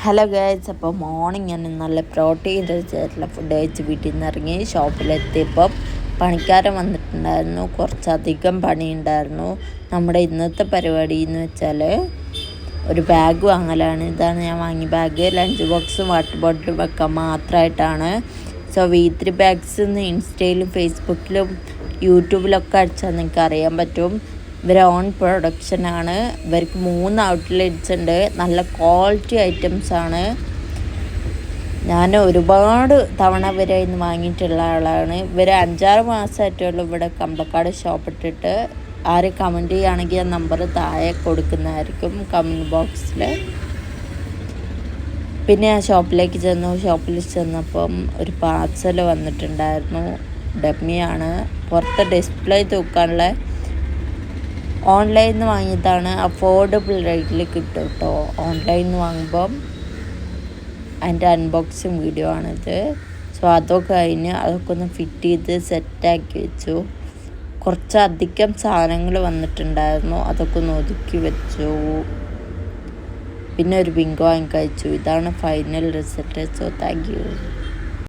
Hello guys, അപ്പോൾ morning ഞാൻ നല്ല പ്രോട്ടീൻ റിച്ച് ആയിട്ടുള്ള ഫുഡ് കഴിച്ച് വീട്ടിൽ നിന്ന് ഇറങ്ങി ഷോപ്പിലെത്തിയപ്പം പണിക്കാരൻ വന്നിട്ടുണ്ടായിരുന്നു. കുറച്ചധികം പണിയുണ്ടായിരുന്നു. നമ്മുടെ ഇന്നത്തെ പരിപാടി എന്ന് വെച്ചാൽ ഒരു ബാഗ് വാങ്ങലാണ്. ഇതാണ് ഞാൻ വാങ്ങിയ ബാഗ്. ലഞ്ച് ബോക്സും വാട്ടർ ബോട്ടിലും വെക്കാൻ മാത്രമായിട്ടാണ്. സോ V3 ബാഗ്സ് എന്ന് ഇൻസ്റ്റയിലും ഫേസ്ബുക്കിലും യൂട്യൂബിലൊക്കെ അടിച്ചാൽ നിങ്ങൾക്ക് അറിയാൻ പറ്റും. ഇവരെ ഓൺ പ്രൊഡക്ഷനാണ്. ഇവർക്ക് 3 ഔട്ട്ലെറ്റ്സ് ഉണ്ട്. നല്ല ക്വാളിറ്റി ഐറ്റംസാണ്. ഞാൻ ഒരുപാട് തവണ ഇവരെ ഇന്ന് വാങ്ങിയിട്ടുള്ള ആളാണ്. ഇവർ 5-6 മാസമായിട്ടുള്ളൂ ഇവിടെ കമ്പക്കാട് ഷോപ്പ് ഇട്ടിട്ട്. ആര് കമൻറ്റ് ചെയ്യുകയാണെങ്കിൽ ആ നമ്പർ താഴെ കൊടുക്കുന്നതായിരിക്കും കമൻറ്റ് ബോക്സിൽ. പിന്നെ ആ ഷോപ്പിലേക്ക് ചെന്നു. ഷോപ്പിൽ ചെന്നപ്പം ഒരു പാർസൽ വന്നിട്ടുണ്ടായിരുന്നു. ഡമ്മിയാണ്. പുറത്ത് ഡിസ്പ്ലേ തൂക്കാനുള്ള ഓൺലൈനിൽ നിന്ന് വാങ്ങിയതാണ്. അഫോർഡബിൾ റേറ്റിൽ കിട്ടും കേട്ടോ. ഓൺലൈനിൽ നിന്ന് വാങ്ങുമ്പം അതിൻ്റെ അൺബോക്സിങ് വീഡിയോ ആണിത്. സോ അതൊക്കെ കഴിഞ്ഞ് അതൊക്കെ ഒന്ന് ഫിറ്റ് ചെയ്ത് സെറ്റാക്കി വെച്ചു. കുറച്ചധികം സാധനങ്ങൾ വന്നിട്ടുണ്ടായിരുന്നു. അതൊക്കെ ഒന്ന് ഒതുക്കി വെച്ചു. പിന്നെ ഒരു ബിങ്കോ വാങ്ങി കഴിച്ചു. ഇതാണ് final result. So thank you.